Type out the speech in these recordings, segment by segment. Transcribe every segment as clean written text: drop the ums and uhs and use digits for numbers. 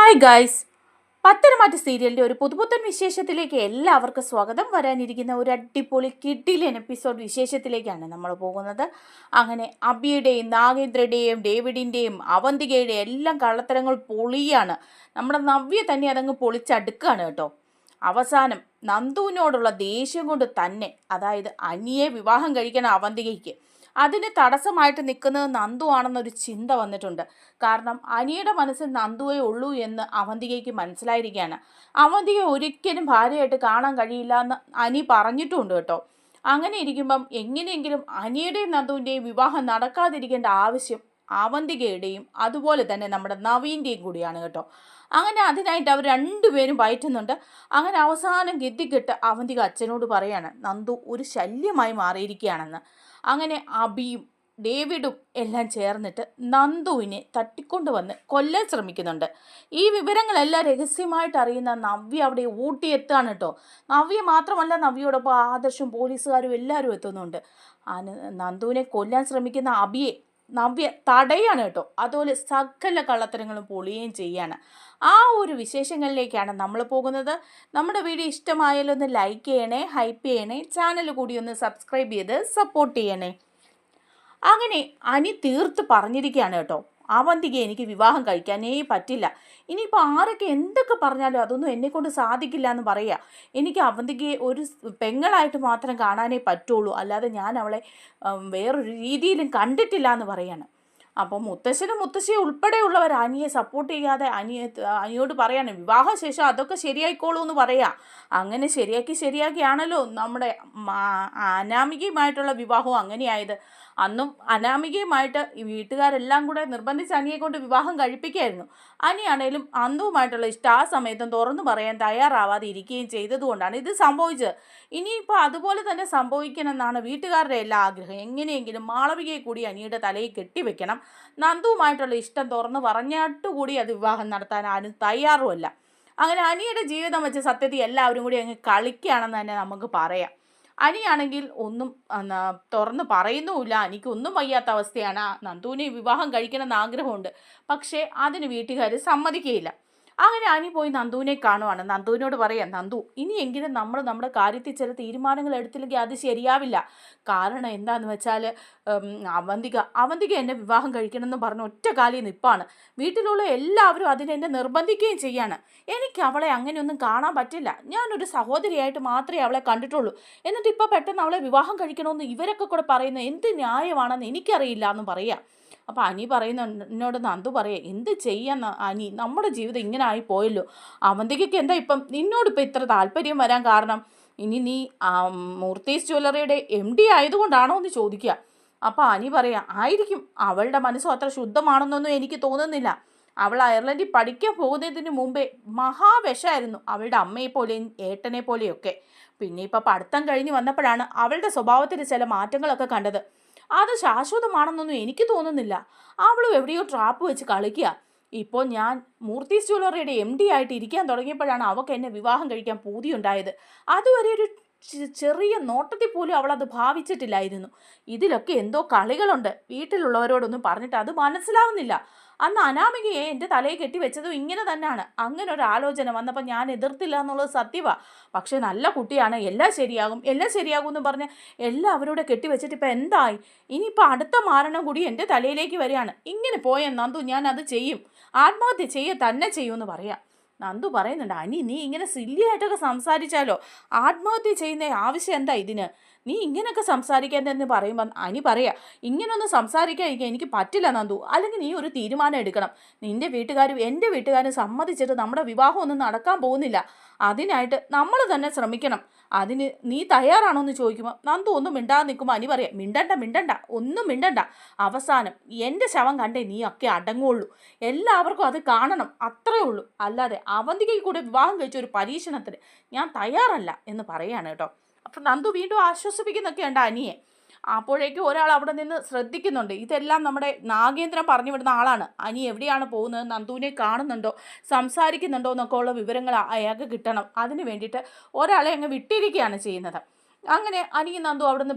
Hi guys, Patharamattu സീരിയലിൻ്റെ ഒരു പുതുപുത്തൻ വിശേഷത്തിലേക്ക് എല്ലാവർക്കും സ്വാഗതം. വരാനിരിക്കുന്ന ഒരു അടിപൊളി കിഡിലൻ എപ്പിസോഡ് വിശേഷത്തിലേക്കാണ് നമ്മൾ പോകുന്നത്. അങ്ങനെ അബിയുടെയും നാഗേന്ദ്രയുടെയും ഡേവിഡിൻ്റെയും അവന്തികയുടെയും എല്ലാം കള്ളത്തരങ്ങൾ പൊളിയാണ്. നമ്മുടെ നവ്യ തന്നെ അതങ്ങ് പൊളിച്ചടുക്കുകയാണ് കേട്ടോ. അവസാനം നന്ദുവിനോടുള്ള ദേഷ്യം കൊണ്ട് തന്നെ, അതായത് അനിയെ വിവാഹം കഴിക്കണം അവന്തികയ്ക്ക്, അതിന് തടസ്സമായിട്ട് നിൽക്കുന്നത് നന്ദു ആണെന്നൊരു ചിന്ത വന്നിട്ടുണ്ട്. കാരണം അനിയുടെ മനസ്സിൽ നന്ദുവേ ഉള്ളൂ എന്ന് അവന്തികയ്ക്ക് മനസ്സിലായിരിക്കുകയാണ്. അവന്തിക ഒരിക്കലും ഭാര്യയായിട്ട് കാണാൻ കഴിയില്ല എന്ന് അനി പറഞ്ഞിട്ടുമുണ്ട് കേട്ടോ. അങ്ങനെ ഇരിക്കുമ്പം എങ്ങനെയെങ്കിലും അനിയുടെയും നന്ദുവിൻ്റെയും വിവാഹം നടക്കാതിരിക്കേണ്ട ആവശ്യം അവന്തികയുടെയും അതുപോലെ തന്നെ നമ്മുടെ നവീൻ്റെയും കൂടിയാണ് കേട്ടോ. അങ്ങനെ അതിനായിട്ട് അവർ രണ്ടുപേരും പയറ്റുന്നുണ്ട്. അങ്ങനെ അവസാനം ഗതികെട്ട് അവന്തിക അച്ഛനോട് പറയാണ് നന്ദു ഒരു ശല്യമായി മാറിയിരിക്കുകയാണെന്ന്. അങ്ങനെ അബിയും ഡേവിഡും എല്ലാം ചേർന്നിട്ട് നന്ദുവിനെ തട്ടിക്കൊണ്ടുവന്ന് കൊല്ലാൻ ശ്രമിക്കുന്നുണ്ട്. ഈ വിവരങ്ങളെല്ലാം രഹസ്യമായിട്ട് അറിയുന്ന നവ്യ അവിടെ ഊട്ടിയെത്താണ് കേട്ടോ. നവ്യ മാത്രമല്ല, നവ്യയോടൊപ്പം ആദർശും പോലീസുകാരും എല്ലാവരും എത്തുന്നുണ്ട്. നന്ദുവിനെ കൊല്ലാൻ ശ്രമിക്കുന്ന അബിയെ നവ്യ തടയാണ് കേട്ടോ. അതുപോലെ സകല കള്ളത്തരങ്ങളും പൊളിയുകയും ചെയ്യാണ്. ആ ഒരു വിശേഷങ്ങളിലേക്കാണ് നമ്മൾ പോകുന്നത്. നമ്മുടെ വീഡിയോ ഇഷ്ടമായാലും ഒന്ന് ലൈക്ക് ചെയ്യണേ, ഹൈപ്പ് ചെയ്യണേ, ചാനൽ കൂടി ഒന്ന് സബ്സ്ക്രൈബ് ചെയ്ത് സപ്പോർട്ട് ചെയ്യണേ. അങ്ങനെ അനി തീർത്ത് പറഞ്ഞിരിക്കുകയാണ് കേട്ടോ, അവന്തിക എനിക്ക് വിവാഹം കഴിക്കാനേ പറ്റില്ല. ഇനിയിപ്പോൾ ആരൊക്കെ എന്തൊക്കെ പറഞ്ഞാലും അതൊന്നും എന്നെക്കൊണ്ട് സാധിക്കില്ല എന്ന് പറയുക. എനിക്ക് അവന്തികയെ ഒരു പെങ്ങളായിട്ട് മാത്രം കാണാനേ പറ്റുള്ളൂ, അല്ലാതെ ഞാൻ അവളെ വേറൊരു രീതിയിലും കണ്ടിട്ടില്ല എന്ന് പറയാണ്. അപ്പോൾ മുത്തശ്ശനും മുത്തശ്ശിയും ഉൾപ്പെടെയുള്ളവർ അനിയെ സപ്പോർട്ട് ചെയ്യാതെ അനിയോട് പറയാണ് വിവാഹശേഷം അതൊക്കെ ശരിയായിക്കോളൂ എന്ന് പറയാം. അങ്ങനെ ശരിയാക്കിയാണല്ലോ നമ്മുടെ അനാമികയുമായിട്ടുള്ള വിവാഹവും അങ്ങനെയായത്. അന്നും അനാമികയുമായിട്ട് ഈ വീട്ടുകാരെല്ലാം കൂടെ നിർബന്ധിച്ച് അനിയെ കൊണ്ട് വിവാഹം കഴിപ്പിക്കുകയായിരുന്നു. അനിയാണേലും അന്തവുമായിട്ടുള്ള ഇഷ്ടം ആ സമയത്തും തുറന്നു പറയാൻ തയ്യാറാവാതെ ഇരിക്കുകയും ചെയ്തതുകൊണ്ടാണ് ഇത് സംഭവിച്ചത്. ഇനിയിപ്പോൾ അതുപോലെ തന്നെ സംഭവിക്കണമെന്നാണ് വീട്ടുകാരുടെ എല്ലാ ആഗ്രഹം. എങ്ങനെയെങ്കിലും മാളവികയെ കൂടി അനിയുടെ തലയിൽ കെട്ടിവെക്കണം. നന്ദുവുമായിട്ടുള്ള ഇഷ്ടം തുറന്നു പറഞ്ഞിട്ടുകൂടി അത് വിവാഹം നടത്താൻ ആരും തയ്യാറുമല്ല. അങ്ങനെ അനിയുടെ ജീവിതം വെച്ച് സത്യത്തിൽ എല്ലാവരും കൂടി അങ്ങ് കളിക്കുകയാണെന്ന് തന്നെ നമുക്ക് പറയാം. അനിയാണെങ്കിൽ ഒന്നും തുറന്ന് പറയുന്നുമില്ല. എനിക്കൊന്നും വയ്യാത്ത അവസ്ഥയാണ്. നന്ദുവിനെ വിവാഹം കഴിക്കണമെന്ന് ആഗ്രഹമുണ്ട്, പക്ഷേ അതിന് വീട്ടുകാർ സമ്മതിക്കുകയില്ല. അങ്ങനെ അനി പോയി നന്ദുവിനെ കാണുവാണ്. നന്ദുവിനോട് പറയാം, നന്ദു ഇനിയെങ്കിലും നമ്മൾ നമ്മുടെ കാര്യത്തിൽ ചില തീരുമാനങ്ങൾ എടുത്തില്ലെങ്കിൽ അത് ശരിയാവില്ല. കാരണം എന്താണെന്ന് വെച്ചാൽ അവന്തിക എന്നെ വിവാഹം കഴിക്കണമെന്ന് പറഞ്ഞ് ഒറ്റ കാലിൽ നിൽപ്പാണ്. വീട്ടിലുള്ള എല്ലാവരും അതിനെന്നെ നിർബന്ധിക്കുകയും ചെയ്യാണ്. എനിക്ക് അവളെ അങ്ങനെയൊന്നും കാണാൻ പറ്റില്ല. ഞാനൊരു സഹോദരിയായിട്ട് മാത്രമേ അവളെ കണ്ടിട്ടുള്ളൂ. എന്നിട്ട് ഇപ്പോൾ പെട്ടെന്ന് അവളെ വിവാഹം കഴിക്കണമെന്ന് ഇവരൊക്കെ കൂടെ പറയുന്നത് എന്ത് ന്യായമാണെന്ന് എനിക്കറിയില്ല എന്ന് പറയാം. അപ്പോൾ അനി എന്നോട് നന്ദു പറയേ, എന്ത് ചെയ്യാൻ അനി, നമ്മുടെ ജീവിതം ഇങ്ങനെ ആയി പോയല്ലോ. അവന്തികയ്ക്ക് എന്താ ഇപ്പം നിന്നോടിപ്പോൾ ഇത്ര താല്പര്യം വരാൻ കാരണം? ഇനി നീ മൂർത്തീസ് ജ്വല്ലറിയുടെ MD ആയതുകൊണ്ടാണോ എന്ന് ചോദിക്കുക. അപ്പോൾ അനി പറയാം, ആയിരിക്കും. അവളുടെ മനസ്സും അത്ര ശുദ്ധമാണെന്നൊന്നും എനിക്ക് തോന്നുന്നില്ല. അവൾ അയർലൻഡിൽ പഠിക്കാൻ പോകുന്നതിന് മുമ്പേ മഹാവിഷമായിരുന്നു അവളുടെ അമ്മയെ പോലെയും ഏട്ടനെ പോലെയൊക്കെ. പിന്നെ ഇപ്പോൾ പഠിത്തം കഴിഞ്ഞ് വന്നപ്പോഴാണ് അവളുടെ സ്വഭാവത്തിൽ ചില മാറ്റങ്ങളൊക്കെ കണ്ടത്. അത് ശാശ്വതമാണെന്നൊന്നും എനിക്ക് തോന്നുന്നില്ല. അവളും എവിടെയോ ട്രാപ്പ് വെച്ച് കളിക്കുക. ഇപ്പോൾ ഞാൻ മൂർത്തീസ് ജ്വല്ലറിയുടെ MD ആയിട്ട് ഇരിക്കാൻ തുടങ്ങിയപ്പോഴാണ് അവൾക്ക് എന്നെ വിവാഹം കഴിക്കാൻ പൂതിയുണ്ടായത്. അതുവരെ ഒരു ചെറിയ നോട്ടത്തിൽ പോലും അവളത് ഭാവിച്ചിട്ടില്ലായിരുന്നു. ഇതിലൊക്കെ എന്തോ കളികളുണ്ട്. വീട്ടിലുള്ളവരോടൊന്നും പറഞ്ഞിട്ട് അത് മനസ്സിലാവുന്നില്ല. അന്ന് അനാമികയെ എൻ്റെ തലയിൽ കെട്ടിവെച്ചതും ഇങ്ങനെ തന്നെയാണ്. അങ്ങനെ ഒരു ആലോചന വന്നപ്പോൾ ഞാൻ എതിർത്തില്ല എന്നുള്ളത് സത്യമാണ്. പക്ഷേ നല്ല കുട്ടിയാണ്, എല്ലാം ശരിയാകും എന്ന് പറഞ്ഞ് എല്ലാവരോടും കെട്ടിവെച്ചിട്ട് ഇപ്പം എന്തായി? ഇനിയിപ്പോൾ അടുത്ത മാരണം കൂടി എൻ്റെ തലയിലേക്ക് വരികയാണ്. ഇങ്ങനെ പോയ നന്ദു ഞാൻ അത് ചെയ്യും, ആത്മഹത്യ തന്നെ ചെയ്യുമെന്ന് പറയാം. നന്ദു പറയുന്നുണ്ട്, അനി നീ ഇങ്ങനെ സില്ലിയായിട്ടൊക്കെ സംസാരിച്ചാലോ? ആത്മഹത്യ ചെയ്യുന്ന ആവശ്യം എന്താ ഇതിന്? നീ ഇങ്ങനെയൊക്കെ സംസാരിക്കാനെന്ന് പറയുമ്പോൾ അനി പറയാ, ഇങ്ങനൊന്നും സംസാരിക്കാൻ എനിക്ക് പറ്റില്ല നന്ദു. അല്ലെങ്കിൽ നീ ഒരു തീരുമാനം എടുക്കണം. നിൻ്റെ വീട്ടുകാരും എൻ്റെ വീട്ടുകാരും സമ്മതിച്ചിട്ട് നമ്മുടെ വിവാഹം ഒന്നും നടക്കാൻ പോകുന്നില്ല. അതിനായിട്ട് നമ്മൾ തന്നെ ശ്രമിക്കണം. അതിന് നീ തയ്യാറാണോ എന്ന് ചോദിക്കുമ്പോൾ നന്ദു ഒന്നും മിണ്ടാതെ നിൽക്കുമ്പോൾ അനി പറയാം, മിണ്ടണ്ട, ഒന്നും മിണ്ടണ്ട. അവസാനം എൻ്റെ ശവം കണ്ടേ നീ ഒക്കെ അടങ്ങുള്ളൂ. എല്ലാവർക്കും അത് കാണണം, അത്രേ ഉള്ളൂ. അല്ലാതെ അവന്തികയ്ക്ക് കൂടെ വിവാഹം കഴിച്ച ഒരു പരീക്ഷണത്തിന് ഞാൻ തയ്യാറല്ല എന്ന് പറയാണ് കേട്ടോ. അപ്പം നന്ദു വീണ്ടും ആശ്വസിപ്പിക്കുന്നൊക്കെയുണ്ട് അനിയെ. അപ്പോഴേക്കും ഒരാൾ അവിടെ നിന്ന് ശ്രദ്ധിക്കുന്നുണ്ട്. ഇതെല്ലാം നമ്മുടെ നാഗേന്ദ്രൻ പറഞ്ഞു വിടുന്ന ആളാണ്. അനി എവിടെയാണ് പോകുന്നത്, നന്ദുവിനെ കാണുന്നുണ്ടോ, സംസാരിക്കുന്നുണ്ടോ എന്നൊക്കെ ഉള്ള വിവരങ്ങൾ അയാൾക്ക് കിട്ടണം. അതിന് വേണ്ടിയിട്ട് ഒരാളെ അങ്ങ് വിട്ടിരിക്കുകയാണ് ചെയ്യുന്നത്. അങ്ങനെ അനിയും നന്ദു അവിടെ നിന്ന്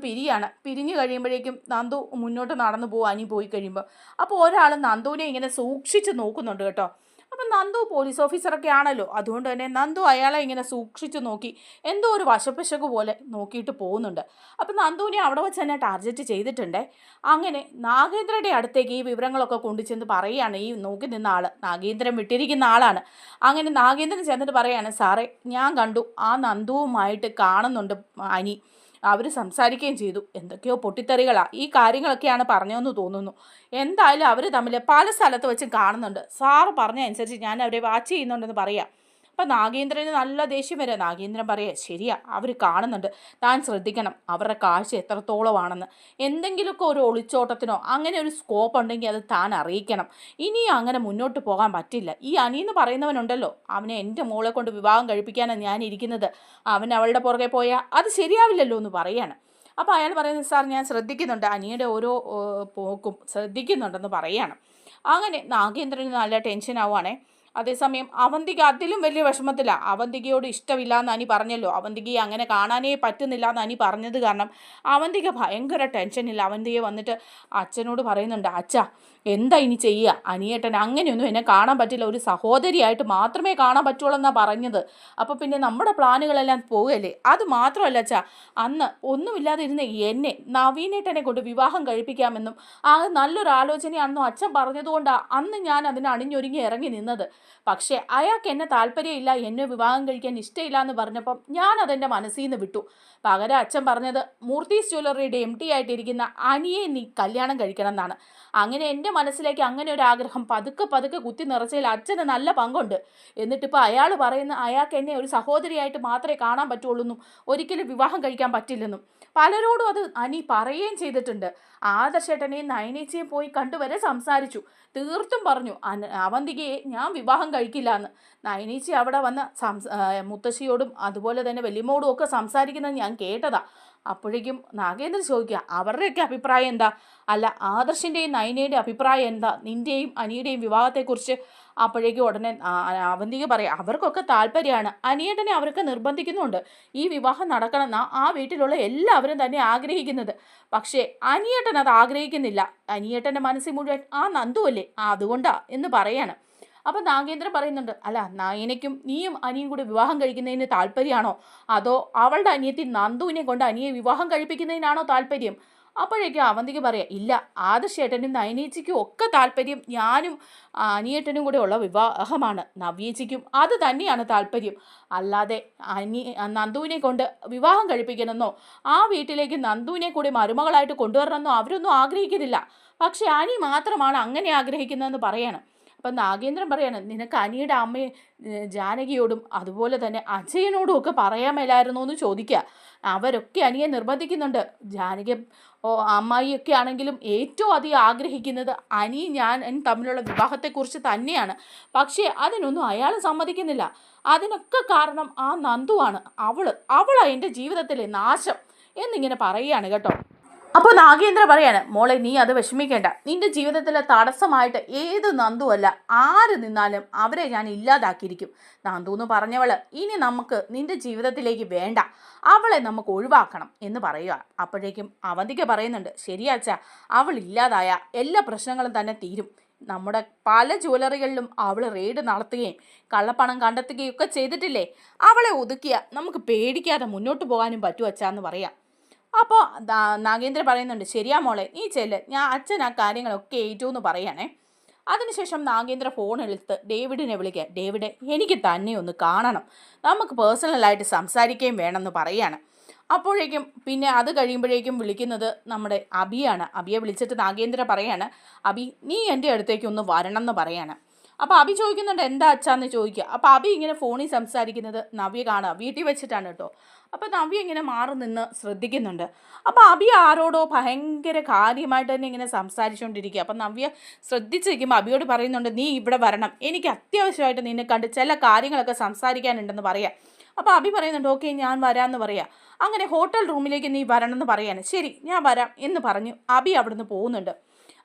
പിരിഞ്ഞു കഴിയുമ്പോഴേക്കും നന്ദു മുന്നോട്ട് നടന്നു പോകും. അനി പോയി കഴിയുമ്പോൾ അപ്പോൾ ഒരാൾ നന്ദുവിനെ ഇങ്ങനെ സൂക്ഷിച്ച് നോക്കുന്നുണ്ട് കേട്ടോ. അപ്പം നന്ദു പോലീസ് ഓഫീസറൊക്കെ ആണല്ലോ, അതുകൊണ്ട് തന്നെ നന്ദു അയാളെ ഇങ്ങനെ സൂക്ഷിച്ചു നോക്കി എന്തോ ഒരു വശപ്പശക് പോലെ നോക്കിയിട്ട് പോകുന്നുണ്ട്. അപ്പം നന്ദുവിനെ അവിടെ വെച്ച് തന്നെ ടാർഗറ്റ് ചെയ്തിട്ടുണ്ടേ. അങ്ങനെ നാഗേന്ദ്രയുടെ അടുത്തേക്ക് ഈ വിവരങ്ങളൊക്കെ കൊണ്ടുചെന്ന് പറയുകയാണ് ഈ നോക്കി നിന്ന ആൾ, നാഗേന്ദ്രൻ വിട്ടിരിക്കുന്ന ആളാണ്. അങ്ങനെ നാഗേന്ദ്രൻ ചെന്നിട്ട് പറയാണ്, സാറേ ഞാൻ കണ്ടു ആ നന്ദുവുമായിട്ട് കാണുന്നുണ്ട് അനി, അവർ സംസാരിക്കുകയും ചെയ്തു, എന്തൊക്കെയോ പൊട്ടിത്തെറികളാണ്, ഈ കാര്യങ്ങളൊക്കെയാണ് പറഞ്ഞതെന്ന് തോന്നുന്നു. എന്തായാലും അവർ തമ്മിൽ പല സ്ഥലത്ത് വെച്ച് കാണുന്നുണ്ട്, സാറ് പറഞ്ഞ അനുസരിച്ച് ഞാൻ അവരെ വാച്ച് ചെയ്യുന്നുണ്ടെന്ന് പറയാം. അപ്പം നാഗേന്ദ്രന് നല്ല ദേഷ്യം വരെ. നാഗേന്ദ്രൻ പറയാ, ശരിയാ അവർ കാണുന്നുണ്ട്, താൻ ശ്രദ്ധിക്കണം അവരുടെ കാഴ്ച എത്രത്തോളമാണെന്ന്, എന്തെങ്കിലുമൊക്കെ ഒരു ഒളിച്ചോട്ടത്തിനോ അങ്ങനെ ഒരു സ്കോപ്പ് ഉണ്ടെങ്കിൽ അത് താൻ അറിയിക്കണം, ഇനി അങ്ങനെ മുന്നോട്ട് പോകാൻ പറ്റില്ല. ഈ അനിയെന്ന് പറയുന്നവനുണ്ടല്ലോ, അവനെ എൻ്റെ മോളെ കൊണ്ട് വിവാഹം കഴിപ്പിക്കാനാണ് ഞാൻ ഇരിക്കുന്നത്, അവൻ അവളുടെ പുറകെ പോയാൽ അത് ശരിയാവില്ലല്ലോ എന്ന് പറയാണ്. അപ്പോൾ അയാൾ പറയുന്നത്, സാർ ഞാൻ ശ്രദ്ധിക്കുന്നുണ്ട്, അനിയുടെ ഓരോ പോക്കും ശ്രദ്ധിക്കുന്നുണ്ടെന്ന് പറയാണ്. അങ്ങനെ നാഗേന്ദ്രന് നല്ല ടെൻഷൻ ആവുകയാണേ. അതേസമയം അവന്തിക അതിലും വലിയ വിഷമത്തിലാണ്. അവന്തികയോട് ഇഷ്ടമില്ല എന്ന് അനി പറഞ്ഞല്ലോ, അവന്തികയെ അങ്ങനെ കാണാനേ പറ്റുന്നില്ല എന്ന് അനി പറഞ്ഞത് കാരണം അവന്തിക ഭയങ്കര ടെൻഷനില്ല. അവന്തികയെ വന്നിട്ട് അച്ഛനോട് പറയുന്നുണ്ട്, അച്ഛാ എന്താ ഇനി ചെയ്യുക, അനിയേട്ടൻ അങ്ങനെയൊന്നും എന്നെ കാണാൻ പറ്റില്ല, ഒരു സഹോദരിയായിട്ട് മാത്രമേ കാണാൻ പറ്റുള്ളൂ എന്നാണ് പറഞ്ഞത്. അപ്പോൾ പിന്നെ നമ്മുടെ പ്ലാനുകളെല്ലാം പോവുകയല്ലേ. അത് മാത്രമല്ല അച്ഛാ, അന്ന് ഒന്നുമില്ലാതെ ഇരുന്ന് എന്നെ നവീനേട്ടനെ കൊണ്ട് വിവാഹം കഴിപ്പിക്കാമെന്നും അത് നല്ലൊരു ആലോചനയാണെന്നും അച്ഛൻ പറഞ്ഞതുകൊണ്ടാണ് അന്ന് ഞാൻ അതിന് അണിഞ്ഞൊരുങ്ങി ഇറങ്ങി നിന്നത്. പക്ഷേ അയാൾക്ക് എന്നെ താല്പര്യമില്ല, എന്നെ വിവാഹം കഴിക്കാൻ ഇഷ്ടമില്ല എന്ന് പറഞ്ഞപ്പം ഞാൻ അതെൻ്റെ മനസ്സിൽ നിന്ന് വിട്ടു. പകരം അച്ഛൻ പറഞ്ഞത് മൂർത്തീസ് ജ്വല്ലറിയുടെ MD ആയിട്ടിരിക്കുന്ന അനിയെ നീ കല്യാണം കഴിക്കണം എന്നാണ്. അങ്ങനെ എൻ്റെ മനസ്സിലേക്ക് അങ്ങനെ ഒരു ആഗ്രഹം പതുക്കെ പതുക്കെ കുത്തി നിറച്ചതിൽ അച്ഛന് നല്ല പങ്കുണ്ട്. എന്നിട്ടിപ്പോൾ അയാൾ പറയുന്ന അയാൾക്ക് എന്നെ ഒരു സഹോദരിയായിട്ട് മാത്രമേ കാണാൻ പറ്റുള്ളൂ എന്നും ഒരിക്കലും വിവാഹം കഴിക്കാൻ പറ്റില്ലെന്നും പലരോടും അത് അനി പറയുകയും ചെയ്തിട്ടുണ്ട്. ആദർശേട്ടനെയും നയനേച്ചിയും പോയി കണ്ടുവരെ സംസാരിച്ചു, തീർത്തും പറഞ്ഞു അവന്തികയെ ഞാൻ വിവാഹം കഴിക്കില്ല എന്ന്. നയനേച്ചി അവിടെ വന്ന് മുത്തശ്ശിയോടും അതുപോലെ തന്നെ വല്യമ്മോടും ഒക്കെ സംസാരിക്കുന്നത് ഞാൻ കേട്ടതാ. അപ്പോഴേക്കും നാഗേന്ദ്രൻ ചോദിക്കുക, അവരുടെയൊക്കെ അഭിപ്രായം എന്താ? അല്ല, ആദർശിൻ്റെയും നയനയുടെയും അഭിപ്രായം എന്താ നിൻ്റെയും അനിയുടെയും വിവാഹത്തെക്കുറിച്ച്? അപ്പോഴേക്കും ഉടനെ അവന്തിക പറയാം, അവർക്കൊക്കെ താല്പര്യമാണ്, അനിയേട്ടനെ അവർക്ക് നിർബന്ധിക്കുന്നുണ്ട്, ഈ വിവാഹം നടക്കണമെന്നാണ് ആ വീട്ടിലുള്ള എല്ലാവരും തന്നെ ആഗ്രഹിക്കുന്നത്. പക്ഷേ അനിയേട്ടൻ അത് ആഗ്രഹിക്കുന്നില്ല, അനിയേട്ടൻ്റെ മനസ്സിൽ മുഴുവൻ ആ നന്ദുവല്ലേ, അതുകൊണ്ടാ എന്ന് പറയാണ്. അപ്പം നാഗേന്ദ്രൻ പറയുന്നുണ്ട്, അല്ല നയനയ്ക്കും നീയും അനിയും കൂടി വിവാഹം കഴിക്കുന്നതിന് താല്പര്യമാണോ, അതോ അവളുടെ അനിയത്തി നന്ദുവിനെ കൊണ്ട് അനിയെ വിവാഹം കഴിപ്പിക്കുന്നതിനാണോ താല്പര്യം? അപ്പോഴേക്കും അവന്തിക പറയാം, ഇല്ല, ആദർശേട്ടനും നയനേച്ചിക്കും ഒക്കെ താല്പര്യം ഞാനും അനിയേട്ടനും കൂടെ ഉള്ള വിവാഹമാണ്, നവ്യേച്ചിക്കും അത് തന്നെയാണ് താല്പര്യം, അല്ലാതെ നന്ദുവിനെ കൊണ്ട് വിവാഹം കഴിപ്പിക്കണമെന്നോ ആ വീട്ടിലേക്ക് നന്ദുവിനെ കൂടി മരുമകളായിട്ട് കൊണ്ടുവരണമെന്നോ അവരൊന്നും ആഗ്രഹിക്കുന്നില്ല. പക്ഷെ അനി മാത്രമാണ് അങ്ങനെ ആഗ്രഹിക്കുന്നതെന്ന് പറയാണ്. അപ്പം നാഗേന്ദ്രൻ പറയാണ്, നിനക്ക് അനിയുടെ അമ്മയെ ജാനകിയോടും അതുപോലെ തന്നെ അജയനോടും ഒക്കെ പറയാൻ മേലായിരുന്നു എന്ന് ചോദിക്കുക. അവരൊക്കെ അനിയെ നിർബന്ധിക്കുന്നുണ്ട്. ജാനകി അമ്മായിയൊക്കെ ആണെങ്കിലും ഏറ്റവും അധികം ആഗ്രഹിക്കുന്നത് അനി ഞാൻ തമ്മിലുള്ള വിവാഹത്തെക്കുറിച്ച് തന്നെയാണ്. പക്ഷേ അതിനൊന്നും അയാൾ സമ്മതിക്കുന്നില്ല. അതിനൊക്കെ കാരണം ആ നന്ദുവാണ്, അവളാണ് എൻ്റെ ജീവിതത്തിലെ നാശം എന്നിങ്ങനെ പറയുകയാണ് കേട്ടോ. അപ്പോൾ നാഗേന്ദ്ര പറയാണ്, മോളെ നീ അത് വിഷമിക്കേണ്ട, നിന്റെ ജീവിതത്തിലെ തടസ്സമായിട്ട് ഏത് നന്ദുവല്ല ആര് നിന്നാലും അവരെ ഞാൻ ഇല്ലാതാക്കിയിരിക്കും. നന്ദു എന്ന് പറഞ്ഞവൾ ഇനി നമുക്ക് നിന്റെ ജീവിതത്തിലേക്ക് വേണ്ട, അവളെ നമുക്ക് ഒഴിവാക്കണം എന്ന് പറയുക. അപ്പോഴേക്കും അവന്തിക പറയുന്നുണ്ട്, ശരിയാച്ചാ, അവൾ ഇല്ലാതായ എല്ലാ പ്രശ്നങ്ങളും തന്നെ തീരും. നമ്മുടെ പല ജ്വല്ലറികളിലും അവൾ റെയ്ഡ് നടത്തുകയും കള്ളപ്പണം കണ്ടെത്തുകയും ഒക്കെ ചെയ്തിട്ടില്ലേ, അവളെ ഒതുക്കിയ നമുക്ക് പേടിക്കാതെ മുന്നോട്ട് പോകാനും പറ്റുവച്ചാന്ന് പറയാം. അപ്പോൾ നാഗേന്ദ്ര പറയുന്നുണ്ട്, ശരിയാ മോളെ നീ ചെല്ല്, ഞാൻ അച്ഛൻ ആ കാര്യങ്ങളൊക്കെ ഏറ്റു എന്ന് പറയണേ. അതിനുശേഷം നാഗേന്ദ്ര ഫോൺ എടുത്ത് ഡേവിഡിനെ വിളിക്കുക, ഡേവിഡ് എനിക്ക് തന്നെ ഒന്ന് കാണണം, നമുക്ക് പേഴ്സണലായിട്ട് സംസാരിക്കുകയും വേണമെന്ന് പറയാണ്. അപ്പോഴേക്കും പിന്നെ അത് കഴിയുമ്പോഴേക്കും വിളിക്കുന്നത് നമ്മുടെ അബിയാണ്. അബിയെ വിളിച്ചിട്ട് നാഗേന്ദ്ര പറയാണ്, അബി നീ എൻ്റെ അടുത്തേക്ക് ഒന്ന് വരണം എന്ന് പറയാണ്. അപ്പോൾ അബി ചോദിക്കുന്നുണ്ട്, എന്താ അച്ഛാന്ന് ചോദിക്കുക. അപ്പോൾ അബി ഇങ്ങനെ ഫോണിൽ സംസാരിക്കുന്നത് നവ്യ കാണുക, വീട്ടിൽ വെച്ചിട്ടാണ് കേട്ടോ. അപ്പോൾ നവ്യ ഇങ്ങനെ മാറി നിന്ന് ശ്രദ്ധിക്കുന്നുണ്ട്. അപ്പോൾ അബി ആരോടോ ഭയങ്കര കാര്യമായിട്ട് തന്നെ ഇങ്ങനെ സംസാരിച്ചുകൊണ്ടിരിക്കുക. അപ്പം നവ്യ ശ്രദ്ധിച്ചിരിക്കുമ്പോൾ അബിയോട് പറയുന്നുണ്ട്, നീ ഇവിടെ വരണം, എനിക്ക് അത്യാവശ്യമായിട്ട് നിന്നെ കണ്ട് ചില കാര്യങ്ങളൊക്കെ സംസാരിക്കാനുണ്ടെന്ന് പറയാം. അപ്പോൾ അബി പറയുന്നുണ്ട്, ഓക്കെ ഞാൻ വരാമെന്ന് പറയാം. അങ്ങനെ ഹോട്ടൽ റൂമിലേക്ക് നീ വരണം എന്ന് പറയാണ്. ശരി ഞാൻ വരാം എന്ന് പറഞ്ഞു അബി അവിടുന്ന് പോകുന്നുണ്ട്.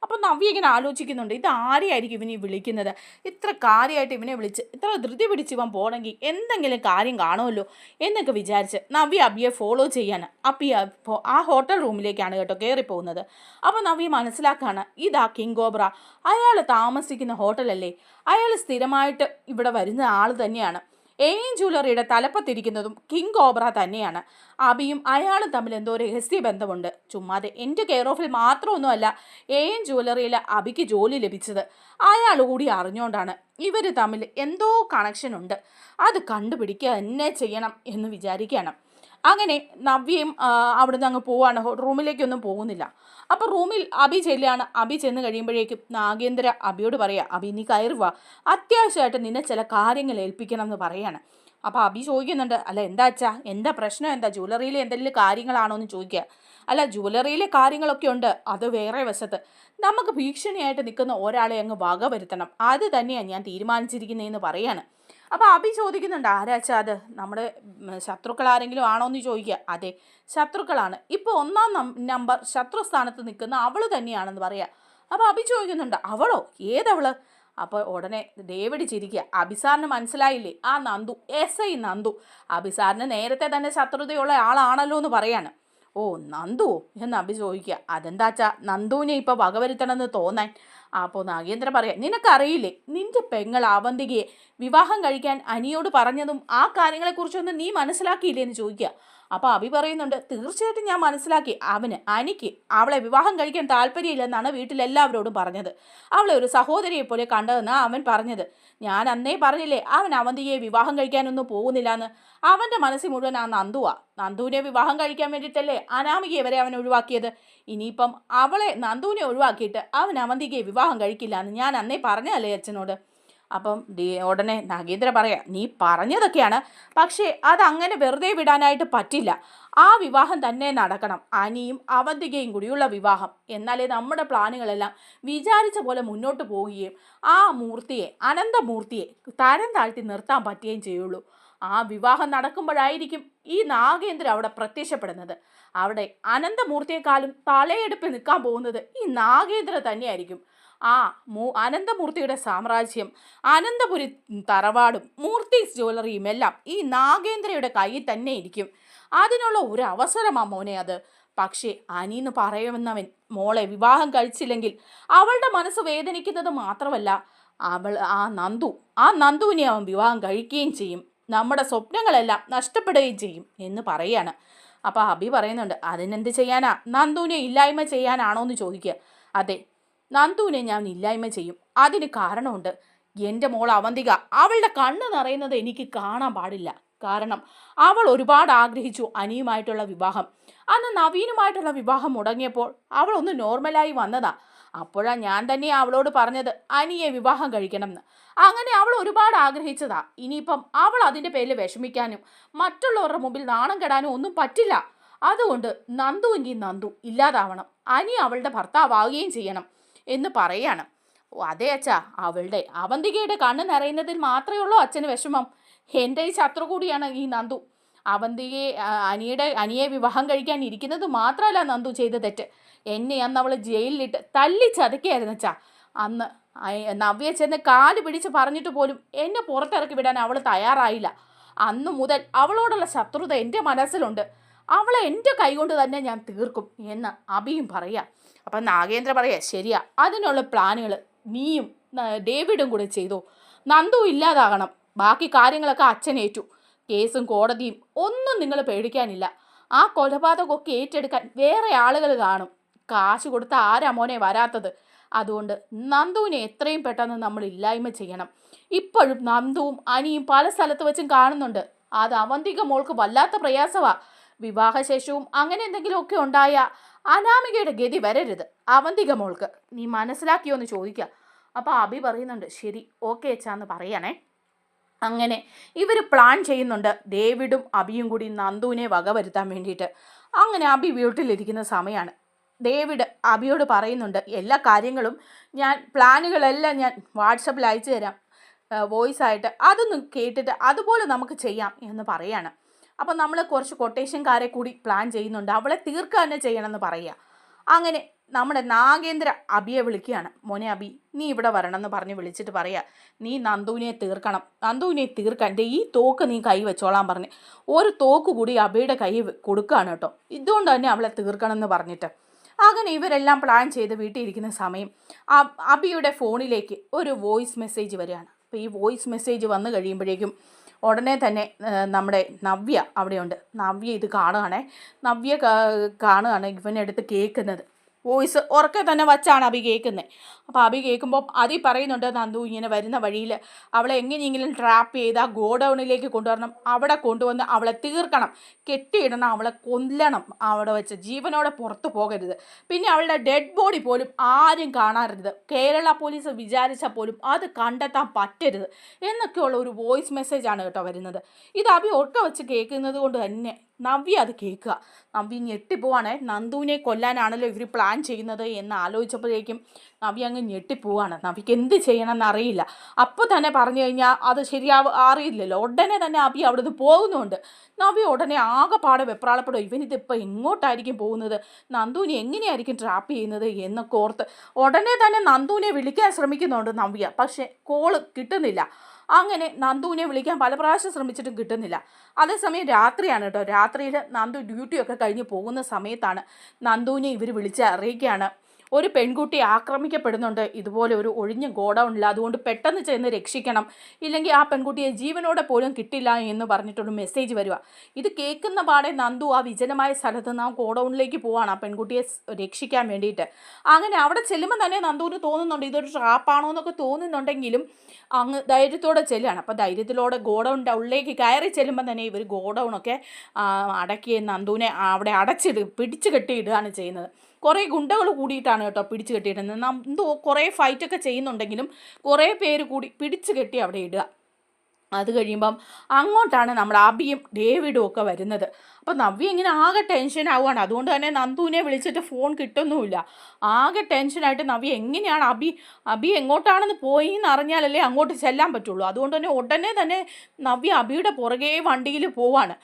അപ്പം നവ്യ ഇങ്ങനെ ആലോചിക്കുന്നുണ്ട്, ഇത് ആരെയായിരിക്കും ഇവനെ വിളിക്കുന്നത്, ഇത്ര കാര്യമായിട്ട് ഇവനെ വിളിച്ച് ഇത്ര ധൃതി പിടിച്ച് ഇവൻ പോകണമെങ്കിൽ എന്തെങ്കിലും കാര്യം കാണുമല്ലോ എന്നൊക്കെ വിചാരിച്ച് നവ്യ അബിയെ ഫോളോ ചെയ്യാൻ അപ്പോൾ ആ ഹോട്ടൽ റൂമിലേക്കാണ് കേട്ടോ കയറിപ്പോകുന്നത്. അപ്പോൾ നവ്യ മനസ്സിലാക്കുകയാണ്, ഇതാ കിങ് കോബ്ര, അയാൾ താമസിക്കുന്ന ഹോട്ടലല്ലേ, അയാൾ സ്ഥിരമായിട്ട് ഇവിടെ വരുന്ന ആൾ തന്നെയാണ്. എയിം ജ്വല്ലറിയുടെ തലപ്പത്തിരിക്കുന്നതും കിങ് കോബ്ര തന്നെയാണ്. അബിയും അയാളും തമ്മിൽ എന്തോ രഹസ്യ ബന്ധമുണ്ട്. ചുമ്മാതെ എൻ്റെ കെയർ ഓഫിൽ മാത്രമൊന്നുമല്ല എയിം ജ്വല്ലറിയിൽ അബിക്ക് ജോലി ലഭിച്ചത്, അയാൾ കൂടി അറിഞ്ഞുകൊണ്ടാണ്. ഇവർ തമ്മിൽ എന്തോ കണക്ഷൻ ഉണ്ട്, അത് കണ്ടുപിടിക്കുക തന്നെ ചെയ്യണം എന്ന് വിചാരിക്കുകയാണ്. അങ്ങനെ നവ്യയും അവിടുന്ന് അങ്ങ് പോവാണ്, റൂമിലേക്കൊന്നും പോകുന്നില്ല. അപ്പോൾ റൂമിൽ അബി ചെല്ലുകയാണ്. അബി ചെന്ന് കഴിയുമ്പോഴേക്കും നാഗേന്ദ്ര അബിയോട് പറയുക, അബി നീ കയറി വാ, അത്യാവശ്യമായിട്ട് നിന്നെ ചില കാര്യങ്ങൾ ഏൽപ്പിക്കണം എന്ന് പറയാണ്. അപ്പോൾ അബി ചോദിക്കുന്നുണ്ട്, അല്ല എന്താ അച്ഛാ, എന്താ പ്രശ്നം, എന്താ ജ്വല്ലറിയിലെ എന്തെങ്കിലും കാര്യങ്ങളാണോ എന്ന് ചോദിക്കുക. അല്ല ജ്വല്ലറിയിലെ കാര്യങ്ങളൊക്കെ ഉണ്ട്, അത് വേറെ വശത്ത് നമുക്ക് ഭീഷണിയായിട്ട് നിൽക്കുന്ന ഒരാളെ അങ്ങ് വക വരുത്തണം, അത് തന്നെയാണ് ഞാൻ തീരുമാനിച്ചിരിക്കുന്നതെന്ന് പറയാണ്. അപ്പോൾ അബി ചോദിക്കുന്നുണ്ട്, ആരാച്ചാ അത്, നമ്മുടെ ശത്രുക്കൾ ആരെങ്കിലും ആണോ എന്ന് ചോദിക്കുക. അതെ ശത്രുക്കളാണ്, ഇപ്പോൾ ഒന്നാം നമ്പർ ശത്രു സ്ഥാനത്ത് നിൽക്കുന്ന അവൾ തന്നെയാണെന്ന് പറയാം. അപ്പോൾ അബി ചോദിക്കുന്നുണ്ട്, അവളോ, ഏതവള്? അപ്പോൾ ഉടനെ ഡേവിഡ് ചിരിക്കുക, അബിസാറിന് മനസ്സിലായില്ലേ, ആ നന്ദു, SI നന്ദു, അബിസാറിന് നേരത്തെ തന്നെ ശത്രുതയുള്ള ആളാണല്ലോ എന്ന് പറയാണ്. ഓ നന്ദു എന്ന് അബി ചോദിക്കുക, അതെന്താച്ചാ നന്ദുവിനെ ഇപ്പോൾ വകവരുത്തണമെന്ന് തോന്നാൻ. അപ്പോൾ നാഗേന്ദ്ര പറയാം, നിനക്കറിയില്ലേ നിന്റെ പെങ്ങൾ അവന്തികയെ വിവാഹം കഴിക്കാൻ അനിയോട് പറഞ്ഞതും ആ കാര്യങ്ങളെക്കുറിച്ചൊന്നും നീ മനസ്സിലാക്കിയില്ലേ എന്ന് ചോദിക്കുക. അപ്പോൾ അബി പറയുന്നുണ്ട്, തീർച്ചയായിട്ടും ഞാൻ മനസ്സിലാക്കി, അനിക്ക് അവളെ വിവാഹം കഴിക്കാൻ താല്പര്യമില്ലെന്നാണ് വീട്ടിലെല്ലാവരോടും പറഞ്ഞത്, അവളെ ഒരു സഹോദരിയെ പോലെ കണ്ടതെന്നാണ് അവൻ പറഞ്ഞത്. ഞാൻ അന്നേ പറഞ്ഞില്ലേ അവൻ അവന്തികയെ വിവാഹം കഴിക്കാനൊന്നും പോകുന്നില്ല എന്ന്. അവൻ്റെ മനസ്സിൽ മുഴുവൻ ആ നന്ദുവിനെ വിവാഹം കഴിക്കാൻ വേണ്ടിയിട്ടല്ലേ അനാമികയെ വരെ അവൻ ഒഴിവാക്കിയത്. ഇനിയിപ്പം അവളെ നന്ദുവിനെ ഒഴിവാക്കിയിട്ട് അവൻ അവന്തികയെ വിവാഹം കഴിക്കില്ല എന്ന് ഞാൻ അന്നേ പറഞ്ഞതല്ലേ അച്ഛനോട്. അപ്പം ഉടനെ നാഗേന്ദ്ര പറയാം, നീ പറഞ്ഞതൊക്കെയാണ്, പക്ഷേ അതങ്ങനെ വെറുതെ വിടാനായിട്ട് പറ്റില്ല, ആ വിവാഹം തന്നെ നടക്കണം, അനിയും അവന്തികയും കൂടിയുള്ള വിവാഹം, എന്നാലേ നമ്മുടെ പ്ലാനുകളെല്ലാം വിചാരിച്ച പോലെ മുന്നോട്ട് പോവുകയും ആ മൂർത്തിയെ, അനന്തമൂർത്തിയെ തരം താഴ്ത്തി നിർത്താൻ പറ്റുകയും ചെയ്യുള്ളൂ. ആ വിവാഹം നടക്കുമ്പോഴായിരിക്കും ഈ നാഗേന്ദ്ര അവിടെ പ്രത്യക്ഷപ്പെടുന്നത്. അവിടെ അനന്തമൂർത്തിയെക്കാളും തലയെടുപ്പിൽ നിൽക്കാൻ പോകുന്നത് ഈ നാഗേന്ദ്ര തന്നെയായിരിക്കും. ആ അനന്തമൂർത്തിയുടെ സാമ്രാജ്യം, അനന്തപുരി തറവാടും മൂർത്തീസ് ജ്വല്ലറിയും എല്ലാം ഈ നാഗേന്ദ്രയുടെ കയ്യിൽ തന്നെ ഇരിക്കും. അതിനുള്ള ഒരു അവസരമാണ് മോനെ അത്. പക്ഷേ അനിന്ന് പറയുന്നവൻ മോളെ വിവാഹം കഴിച്ചില്ലെങ്കിൽ അവളുടെ മനസ്സ് വേദനിക്കുന്നത് മാത്രമല്ല, ആ നന്ദുവിനെ അവൻ വിവാഹം കഴിക്കുകയും ചെയ്യും, നമ്മുടെ സ്വപ്നങ്ങളെല്ലാം നഷ്ടപ്പെടുകയും ചെയ്യും എന്ന് പറയാണ്. അപ്പോൾ അബി പറയുന്നുണ്ട്, അതിനെന്ത് ചെയ്യാനാ, നന്ദുവിനെ ഇല്ലായ്മ ചെയ്യാനാണോ എന്ന് ചോദിക്കുക. അതെ, നന്ദുവിനെ ഞാൻ ഇല്ലായ്മ ചെയ്യും, അതിന് കാരണമുണ്ട്. എൻ്റെ മോൾ അവന്തിക, അവളുടെ കണ്ണ് നിറയുന്നത് എനിക്ക് കാണാൻ പാടില്ല. കാരണം അവൾ ഒരുപാട് ആഗ്രഹിച്ചു അനിയുമായിട്ടുള്ള വിവാഹം. അന്ന് നവീനുമായിട്ടുള്ള വിവാഹം മുടങ്ങിയപ്പോൾ അവൾ ഒന്ന് നോർമലായി വന്നതാ. അപ്പോഴാണ് ഞാൻ തന്നെ അവളോട് പറഞ്ഞത് അനിയെ വിവാഹം കഴിക്കണം എന്ന്. അങ്ങനെ അവൾ ഒരുപാട് ആഗ്രഹിച്ചതാ. ഇനിയിപ്പം അവൾ അതിൻ്റെ പേരിൽ വിഷമിക്കാനും മറ്റുള്ളവരുടെ മുമ്പിൽ നാണം കെടാനും ഒന്നും പറ്റില്ല. അതുകൊണ്ട് നന്ദുവെങ്കിൽ നന്ദു ഇല്ലാതാവണം, അനി അവളുടെ ഭർത്താവുകയും ചെയ്യണം എന്ന് പറയാണ്. ഓ അതെ അച്ഛാ, അവളുടെ അവന്തികയുടെ കണ്ണ് നിറയുന്നതിൽ മാത്രമേ ഉള്ളൂ അച്ഛന് വിഷമം. എൻ്റെ ഈ ശത്രു കൂടിയാണ് ഈ നന്ദു. അവന്തികയെ അനിയെ വിവാഹം കഴിക്കാൻ ഇരിക്കുന്നത് മാത്രമല്ല നന്ദു ചെയ്ത തെറ്റ്, എന്നെ അന്ന് അവൾ ജയിലിലിട്ട് തല്ലി ചതയ്ക്കായിരുന്നു അച്ഛാ. അന്ന് നവ്യ ചെന്ന് കാല് പിടിച്ച് പറഞ്ഞിട്ട് പോലും എന്നെ പുറത്തിറക്കി വിടാൻ അവൾ തയ്യാറായില്ല. അന്നു മുതൽ അവളോടുള്ള ശത്രുത എൻ്റെ മനസ്സിലുണ്ട്, അവളെ എൻ്റെ കൈകൊണ്ട് തന്നെ ഞാൻ തീർക്കും എന്ന് അബിയും പറയാം. അപ്പം നാഗേന്ദ്ര പറയാ, ശരിയാ, അതിനുള്ള പ്ലാനുകൾ നീയും ഡേവിഡും കൂടെ ചെയ്തോ, നന്ദു ഇല്ലാതാകണം, ബാക്കി കാര്യങ്ങളൊക്കെ അച്ഛനേറ്റു, കേസും കോടതിയും ഒന്നും നിങ്ങൾ പേടിക്കാനില്ല. ആ കൊലപാതകമൊക്കെ ഏറ്റെടുക്കാൻ വേറെ ആളുകൾ കാണും, കാശ് കൊടുത്ത ആരാ മോനെ വരാത്തത്. അതുകൊണ്ട് നന്ദുവിനെ എത്രയും പെട്ടെന്ന് നമ്മൾ ഇല്ലായ്മ ചെയ്യണം. ഇപ്പോഴും നന്ദുവും അനിയും പല സ്ഥലത്ത് വെച്ചും കാണുന്നുണ്ട്, അത് അവന്തിക മോൾക്ക് വല്ലാത്ത പ്രയാസമാണ്. വിവാഹശേഷവും അങ്ങനെ എന്തെങ്കിലുമൊക്കെ ഉണ്ടായ അനാമികയുടെ ഗതി വരരുത് അവന്തിക മോൾക്ക്, നീ മനസ്സിലാക്കിയോ എന്ന് ചോദിക്കുക. അപ്പോൾ അബി പറയുന്നുണ്ട്, ശരി ഓക്കെ അച്ഛാന്ന് പറയണേ. അങ്ങനെ ഇവർ പ്ലാൻ ചെയ്യുന്നുണ്ട്, ഡേവിഡും അബിയും കൂടി നന്ദുവിനെ വകവരുത്താൻ വേണ്ടിയിട്ട്. അങ്ങനെ അബി വീട്ടിലിരിക്കുന്ന സമയമാണ്. ഡേവിഡ് അബിയോട് പറയുന്നുണ്ട്, എല്ലാ കാര്യങ്ങളും പ്ലാനുകളെല്ലാം ഞാൻ വാട്സപ്പിൽ അയച്ചു തരാം വോയിസ് ആയിട്ട്, അതൊന്ന് കേട്ടിട്ട് അതുപോലെ നമുക്ക് ചെയ്യാം എന്ന് പറയാണ്. അപ്പം നമ്മൾ കുറച്ച് കൊട്ടേഷൻകാരെ കൂടി പ്ലാൻ ചെയ്യുന്നുണ്ട്, അവളെ തീർക്കുക തന്നെ ചെയ്യണമെന്ന് പറയുക. അങ്ങനെ നമ്മുടെ നാഗേന്ദ്ര അബിയെ വിളിക്കുകയാണ്. മോനെ അബി, നീ ഇവിടെ വരണം എന്ന് പറഞ്ഞ് വിളിച്ചിട്ട് പറയാ, നീ നന്ദുവിനെ തീർക്കണം, നന്ദുവിനെ തീർക്കാൻ ഈ തോക്ക് നീ കൈ വെച്ചോളാൻ പറഞ്ഞ് ഒരു തോക്ക് കൂടി അബിയുടെ കൈ കൊടുക്കുകയാണ് കേട്ടോ. ഇതുകൊണ്ട് തന്നെ അവളെ തീർക്കണം എന്ന് പറഞ്ഞിട്ട്. അങ്ങനെ ഇവരെല്ലാം പ്ലാൻ ചെയ്ത് വീട്ടിൽ ഇരിക്കുന്ന സമയം അബിയുടെ ഫോണിലേക്ക് ഒരു വോയിസ് മെസ്സേജ് വരികയാണ്. അപ്പോൾ ഈ വോയിസ് മെസ്സേജ് വന്നു കഴിയുമ്പോഴേക്കും ഉടനെ തന്നെ നമ്മുടെ നവ്യ അവിടെയുണ്ട്. നവ്യ ഇത് കാണുകയാണേ. നവ്യ കാണുകയാണ് ഇവനെടുത്ത് കേൾക്കുന്നത്. വോയിസ് ഉറക്കെ തന്നെ വച്ചാണ് അബി കേൾക്കുന്നത്. അപ്പോൾ അബി കേൾക്കുമ്പോൾ അതിൽ പറയുന്നുണ്ട്, നന്ദു ഇങ്ങനെ വരുന്ന വഴിയിൽ അവളെ എങ്ങനെയെങ്കിലും ട്രാപ്പ് ചെയ്ത് ആ ഗോഡൗണിലേക്ക് കൊണ്ടുവരണം, അവിടെ കൊണ്ടുവന്ന് അവളെ തീർക്കണം, കെട്ടിയിടണം, അവളെ കൊല്ലണം, അവിടെ വെച്ച് ജീവനോടെ പുറത്തു പോകരുത്, പിന്നെ അവളുടെ ഡെഡ് ബോഡി പോലും ആരും കാണരുത്, കേരള പോലീസ് വിചാരിച്ചാൽ പോലും അത് കണ്ടെത്താൻ പറ്റരുത് എന്നൊക്കെയുള്ള ഒരു വോയിസ് മെസ്സേജാണ് കേട്ടോ വരുന്നത്. ഇത് അബി ഒട്ടുക വെച്ച് കേൾക്കുന്നത് കൊണ്ട് തന്നെ നവ്യ അത് കേൾക്കുക. നവ്യ ഞെട്ടിപ്പോവാണ്. നന്ദുവിനെ കൊല്ലാനാണല്ലോ ഇവർ പ്ലാൻ ചെയ്യുന്നത് എന്ന് ആലോചിച്ചപ്പോഴേക്കും നവ്യ അങ്ങ് ഞെട്ടിപ്പോവാണ്. നവ്യക്ക് എന്ത് ചെയ്യണമെന്ന് അറിയില്ല. അപ്പോൾ തന്നെ പറഞ്ഞു കഴിഞ്ഞാൽ അത് അറിയില്ലല്ലോ. ഉടനെ തന്നെ അബി അവിടുന്ന് പോകുന്നുണ്ട്. നവ്യ ഉടനെ ആകെപ്പാടെ വെപ്രാളപ്പെടും. ഇവനിതിപ്പോൾ എങ്ങോട്ടായിരിക്കും പോകുന്നത്, നന്ദുവിനെ എങ്ങനെയായിരിക്കും ട്രാപ്പ് ചെയ്യുന്നത് എന്നൊക്കെ ഓർത്ത് ഉടനെ തന്നെ നന്ദുവിനെ വിളിക്കാൻ ശ്രമിക്കുന്നുണ്ട് നവ്യ. പക്ഷേ കോള് കിട്ടുന്നില്ല. അങ്ങനെ നന്ദുവിനെ വിളിക്കാൻ പല പ്രാവശ്യം ശ്രമിച്ചിട്ടും കിട്ടുന്നില്ല. അതേസമയം രാത്രിയാണ് കേട്ടോ. രാത്രിയിൽ നന്ദു ഡ്യൂട്ടിയൊക്കെ കഴിഞ്ഞ് പോകുന്ന സമയത്താണ് നന്ദുവിനെ ഇവർ വിളിച്ച് അറിയിക്കുകയാണ്, ഒരു പെൺകുട്ടി ആക്രമിക്കപ്പെടുന്നുണ്ട് ഇതുപോലെ ഒരു ഒഴിഞ്ഞ ഗോഡൗണിൽ, അതുകൊണ്ട് പെട്ടെന്ന് ചെന്ന് രക്ഷിക്കണം, ഇല്ലെങ്കിൽ ആ പെൺകുട്ടിയെ ജീവനോടെ പോലും കിട്ടില്ല എന്ന് പറഞ്ഞിട്ടൊരു മെസ്സേജ് വരിക. ഇത് കേൾക്കുന്ന പാടെ നന്ദു ആ വിജനമായ സ്ഥലത്ത് നിന്ന് ആ ഗോഡൗണിലേക്ക് പോവാണ് ആ പെൺകുട്ടിയെ രക്ഷിക്കാൻ വേണ്ടിയിട്ട്. അങ്ങനെ അവിടെ ചെല്ലുമ്പോൾ തന്നെ നന്ദുവിന് തോന്നുന്നുണ്ട് ഇതൊരു ട്രാപ്പാണോ എന്നൊക്കെ തോന്നുന്നുണ്ടെങ്കിലും അങ്ങ് ധൈര്യത്തോടെ ചെല്ലുകയാണ്. അപ്പോൾ ധൈര്യത്തിലൂടെ ഗോഡൗണിൻ്റെ ഉള്ളിലേക്ക് കയറി ചെല്ലുമ്പോൾ തന്നെ ഇവർ ഗോഡൗണൊക്കെ അടക്കി നന്ദുവിനെ അവിടെ പിടിച്ചു കെട്ടിയിടുകയാണ് ചെയ്യുന്നത്. കുറേ ഗുണ്ടകൾ കൂടിയിട്ടാണ് കേട്ടോ പിടിച്ചു കെട്ടിയിടുന്നത്. നന്ദു കുറേ ഫൈറ്റൊക്കെ ചെയ്യുന്നുണ്ടെങ്കിലും കുറേ പേര് കൂടി പിടിച്ചു കെട്ടി അവിടെ ഇടുക. അത് കഴിയുമ്പം അങ്ങോട്ടാണ് നമ്മുടെ അബിയും ഡേവിഡും ഒക്കെ വരുന്നത്. അപ്പോൾ നവ്യ ഇങ്ങനെ ആകെ ടെൻഷൻ ആവുകയാണ്. അതുകൊണ്ട് തന്നെ നന്ദുവിനെ വിളിച്ചിട്ട് ഫോൺ കിട്ടുന്നുമില്ല. ആകെ ടെൻഷനായിട്ട് നവ്യ എങ്ങനെയാണ് അബി എങ്ങോട്ടാണെന്ന് പോയി എന്ന് അറിഞ്ഞാലല്ലേ അങ്ങോട്ട് ചെല്ലാൻ പറ്റുള്ളൂ. അതുകൊണ്ട് തന്നെ ഉടനെ തന്നെ നവ്യ അബിയുടെ പുറകെ വണ്ടിയിൽ പോവാണ്,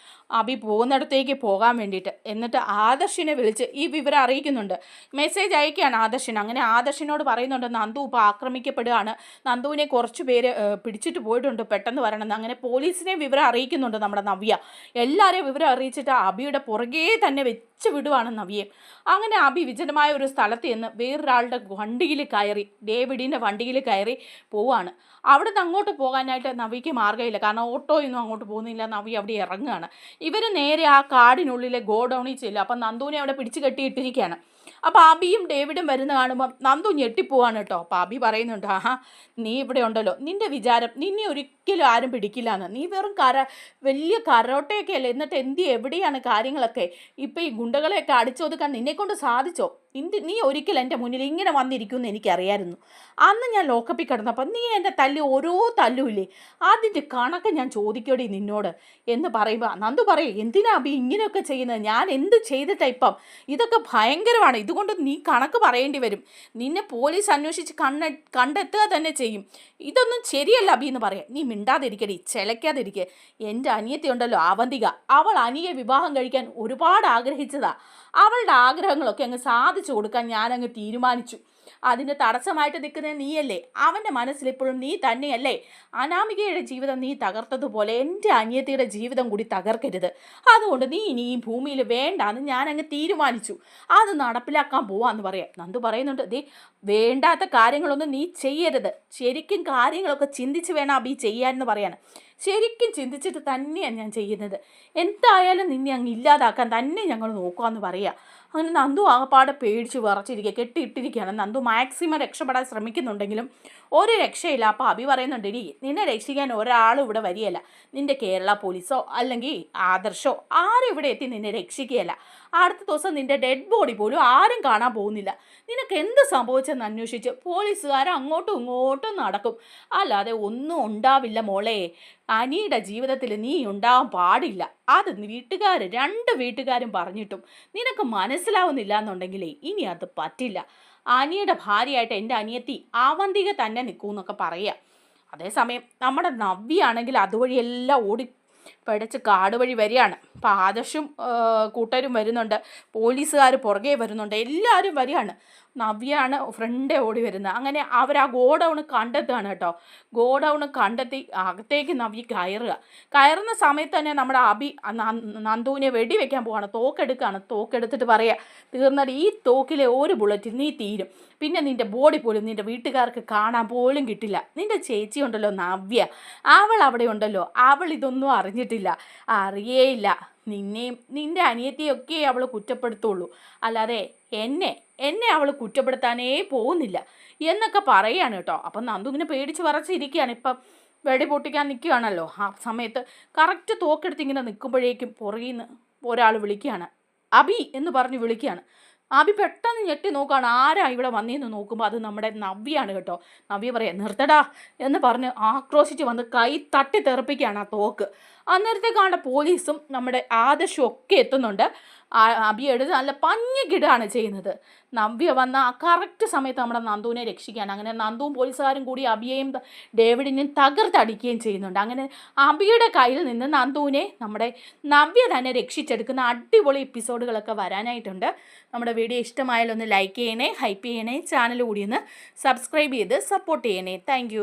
അബി പോകുന്നിടത്തേക്ക് പോകാൻ വേണ്ടിയിട്ട്. എന്നിട്ട് ആദർശിനെ വിളിച്ച് ഈ വിവരം അറിയിക്കുന്നുണ്ട്, മെസ്സേജ് അയക്കുകയാണ് ആദർശിന്. അങ്ങനെ ആദർശിനോട് പറയുന്നുണ്ട് നന്ദു ഇപ്പോൾ ആക്രമിക്കപ്പെടുകയാണ്, നന്ദുവിനെ കുറച്ച് പേര് പിടിച്ചിട്ട് പോയിട്ടുണ്ട്, പെട്ടെന്ന് വരണമെന്ന്. അങ്ങനെ പോലീസിനെ വിവരം അറിയിക്കുന്നുണ്ട് നമ്മുടെ നവ്യ. എല്ലാവരെയും വിവരം അറിയിച്ചിട്ട് അബിയുടെ പുറകെ തന്നെ വെച്ച് വിടുവാണ് നവ്യയെ. അങ്ങനെ അബി വിജനമായ ഒരു സ്ഥലത്ത് നിന്ന് വേറൊരാളുടെ വണ്ടിയിൽ കയറി, ഡേവിഡിൻ്റെ വണ്ടിയിൽ കയറി പോവാണ്. അവിടെ നിന്ന് അങ്ങോട്ട് പോകാനായിട്ട് നവ്യയ്ക്ക് മാർഗ്ഗമില്ല, കാരണം ഓട്ടോയൊന്നും അങ്ങോട്ട് പോകുന്നില്ല. നവ്യ അവിടെ ഇറങ്ങുകയാണ്. ഇവർ നേരെ ആ കാടിനുള്ളിലെ ഗോഡൗണിൽ ചെല്ലും. അപ്പം നന്ദുവിനെ അവിടെ പിടിച്ച് കെട്ടിയിട്ടിരിക്കുകയാണ്. അപ്പോൾ അബിയും ഡേവിഡും വരുന്ന കാണുമ്പം നന്ദു ഞെട്ടിപ്പോവാണ് കേട്ടോ. അപ്പോൾ അബി പറയുന്നുണ്ട്, ആഹാ നീ ഇവിടെ ഉണ്ടല്ലോ, നിൻ്റെ വിചാരം നിന്നെ ഒരിക്കലും ആരും പിടിക്കില്ല എന്ന്, നീ വെറും വലിയ കരോട്ടയൊക്കെ അല്ലേ, എന്നിട്ട് എവിടെയാണ് കാര്യങ്ങളൊക്കെ, ഇപ്പോൾ ഈ ഗുണ്ടകളെയൊക്കെ അടിച്ചൊതുക്കാൻ നിന്നെക്കൊണ്ട് സാധിച്ചോ? നീ ഒരിക്കലും എൻ്റെ മുന്നിൽ ഇങ്ങനെ വന്നിരിക്കുമെന്ന് എനിക്കറിയായിരുന്നു. അന്ന് ഞാൻ ലോക്കപ്പിൽ കിടന്നപ്പോൾ നീ എൻ്റെ തല്ലി ഓരോ തല്ലുമില്ലേ, അതിൻ്റെ കണക്ക് ഞാൻ ചോദിക്കോടി നിന്നോട് എന്ന് പറയുമ്പോൾ നന്ദു പറയും, എന്തിനാ അബി ഇങ്ങനെയൊക്കെ ചെയ്യുന്നത്, ഞാൻ എന്ത് ചെയ്തിട്ടാ ഇപ്പം, ഇതൊക്കെ ഭയങ്കരമാണ്, ഇതുകൊണ്ട് നീ കണക്ക് പറയേണ്ടി വരും, നിന്നെ പോലീസ് അന്വേഷിച്ച് കണ്ടെത്തുക തന്നെ ചെയ്യും, ഇതൊന്നും ശരിയല്ല അബി എന്ന് പറയാം. നീ മിണ്ടാതിരിക്കടി, ചിലയ്ക്കാതിരിക്കുക. എൻ്റെ അനിയത്തി ഉണ്ടല്ലോ അവന്തിക, അവൾ അനിയെ വിവാഹം കഴിക്കാൻ ഒരുപാട് ആഗ്രഹിച്ചതാ, അവളുടെ ആഗ്രഹങ്ങളൊക്കെ അങ്ങ് സാധിച്ചു കൊടുക്കാൻ ഞാനങ്ങ് തീരുമാനിച്ചു. അതിന് തടസ്സമായിട്ട് നിൽക്കുന്നത് നീയല്ലേ, അവൻ്റെ മനസ്സിലിപ്പോഴും നീ തന്നെയല്ലേ. അനാമികയുടെ ജീവിതം നീ തകർത്തതുപോലെ എൻ്റെ അനിയത്തിയുടെ ജീവിതം കൂടി തകർക്കരുത്, അതുകൊണ്ട് നീ ഇനി ഈ ഭൂമിയിൽ വേണ്ടാന്ന് ഞാനങ്ങ് തീരുമാനിച്ചു, അത് നടപ്പിലാക്കാൻ പോവാന്ന് പറയാം. നന്ദു പറയുന്നുണ്ട്, ദേ വേണ്ടാത്ത കാര്യങ്ങളൊന്നും നീ ചെയ്യരുത്, ശരിക്കും കാര്യങ്ങളൊക്കെ ചിന്തിച്ച് വേണം അബി ചെയ്യാനെന്ന് പറയാണ്. ശരിക്കും ചിന്തിച്ചിട്ട് തന്നെയാണ് ഞാൻ ചെയ്യുന്നത്, എന്തായാലും നിന്നെ അങ്ങ് ഇല്ലാതാക്കാൻ തന്നെ ഞങ്ങൾ നോക്കാമെന്ന് പറയുക. അങ്ങനെ നന്ദു ആകപ്പാടെ പേടിച്ച് വിറച്ചിരിക്കുക, കെട്ടിയിട്ടിരിക്കുകയാണ്. നന്ദു മാക്സിമം രക്ഷപ്പെടാൻ ശ്രമിക്കുന്നുണ്ടെങ്കിലും ഒരു രക്ഷയില്ല. അപ്പോൾ അബി പറയുന്നുണ്ട്, ഇനി നിന്നെ രക്ഷിക്കാൻ ഒരാളും ഇവിടെ വരികയല്ല, നിൻ്റെ കേരള പോലീസോ അല്ലെങ്കിൽ ആദർശോ ആരും ഇവിടെ എത്തി നിന്നെ രക്ഷിക്കുകയല്ല, അടുത്ത ദിവസം നിൻ്റെ ഡെഡ് ബോഡി പോലും ആരും കാണാൻ പോകുന്നില്ല, നിനക്ക് എന്ത് സംഭവിച്ചെന്ന് അന്വേഷിച്ച് പോലീസുകാർ അങ്ങോട്ടും ഇങ്ങോട്ടും നടക്കും, അല്ലാതെ ഒന്നും ഉണ്ടാവില്ല മോളെ, അനിയുടെ ജീവിതത്തിൽ നീ ഉണ്ടാവാൻ പാടില്ല, അത് രണ്ട് വീട്ടുകാരും പറഞ്ഞിട്ടും നിനക്ക് മനസ്സിലാവുന്നില്ല എന്നുണ്ടെങ്കിലേ ഇനി അത് പറ്റില്ല, അനിയുടെ ഭാര്യയായിട്ട് എൻ്റെ അനിയത്തി അവന്തിക തന്നെ നിൽക്കൂ എന്നൊക്കെ പറയുക. അതേസമയം നമ്മുടെ നവ്യാണെങ്കിൽ അതുവഴിയെല്ലാം പിടച്ച് കാട് വഴി വരികയാണ്. അപ്പം ആദർശും കൂട്ടരും വരുന്നുണ്ട്, പോലീസുകാർ പുറകെ വരുന്നുണ്ട്, എല്ലാവരും വരികയാണ്. നവ്യാണ് ഫ്രണ്ടേ ഓടി വരുന്നത്. അങ്ങനെ അവർ ആ ഗോഡൗൺ കണ്ടെത്തുകയാണ് കേട്ടോ. ഗോഡൗൺ കണ്ടെത്തി അകത്തേക്ക് നവ്യ കയറുന്ന സമയത്ത് തന്നെ നമ്മുടെ അബി നന്ദുവിനെ വെടിവെക്കാൻ പോവാണ്. തോക്കെടുത്തിട്ട് പറയുക, തീർന്നാൽ ഈ തോക്കിലെ ഒരു ബുള്ളറ്റ് നീ തീരും, പിന്നെ നിൻ്റെ ബോഡി പോലും നിൻ്റെ വീട്ടുകാർക്ക് കാണാൻ പോലും കിട്ടില്ല. നിൻ്റെ ചേച്ചി ഉണ്ടല്ലോ നവ്യ, അവൾ അവിടെ ഉണ്ടല്ലോ, അവൾ ഇതൊന്നും അറിഞ്ഞിട്ടില്ല, അറിയേയില്ല. നിന്നെയും നിൻ്റെ അനിയത്തിയൊക്കെ അവൾ കുറ്റപ്പെടുത്തുള്ളൂ, അല്ലാതെ എന്നെ അവൾ കുറ്റപ്പെടുത്താനേ പോകുന്നില്ല എന്നൊക്കെ പറയുകയാണ് കേട്ടോ. അപ്പം നന്ദു ഇങ്ങനെ പേടിച്ച് വിറച്ചിരിക്കുകയാണ്. ഇപ്പം വെടി പൊട്ടിക്കാൻ നിൽക്കുകയാണല്ലോ. ആ സമയത്ത് കറക്റ്റ് തോക്കെടുത്ത് ഇങ്ങനെ നിൽക്കുമ്പോഴേക്കും പുറകിൽ നിന്ന് ഒരാൾ വിളിക്കുകയാണ്, അബി എന്ന് പറഞ്ഞ് വിളിക്കുകയാണ്. അബി പെട്ടെന്ന് ഞെട്ടി നോക്കുകയാണ്, ആരാ ഇവിടെ വന്നേന്ന് നോക്കുമ്പോൾ അത് നമ്മുടെ നവ്യാണ് കേട്ടോ. നവ്യ പറയാം, നിർത്തടാ എന്ന് പറഞ്ഞ് ആക്രോശിച്ച് വന്ന് കൈ തട്ടി തെറിപ്പിക്കുകയാണ് ആ തോക്ക്. അന്നേരത്തേക്കാണ്ട് പോലീസും നമ്മുടെ ആദർശവും ഒക്കെ എത്തുന്നുണ്ട്. അബി എടുത്ത് നല്ല പഞ്ഞിക്കിടുകയാണ് ചെയ്യുന്നത്. നവ്യ വന്ന ആ കറക്റ്റ് സമയത്ത് നമ്മുടെ നന്ദുവിനെ രക്ഷിക്കുകയാണ്. അങ്ങനെ നന്ദുവും പോലീസുകാരും കൂടി അബിയെയും ഡേവിഡിനെയും തകർത്തടിക്കുകയും ചെയ്യുന്നുണ്ട്. അങ്ങനെ അബിയുടെ കയ്യിൽ നിന്ന് നന്ദുവിനെ നമ്മുടെ നവ്യ തന്നെ രക്ഷിച്ചെടുക്കുന്ന അടിപൊളി എപ്പിസോഡുകളൊക്കെ വരാനായിട്ടുണ്ട്. നമ്മുടെ വീഡിയോ ഇഷ്ടമായാലൊന്ന് ലൈക്ക് ചെയ്യണേ, ഹൈപ്പ് ചെയ്യണേ, ചാനൽ കൂടി ഒന്ന് സബ്സ്ക്രൈബ് ചെയ്ത് സപ്പോർട്ട് ചെയ്യണേ. താങ്ക്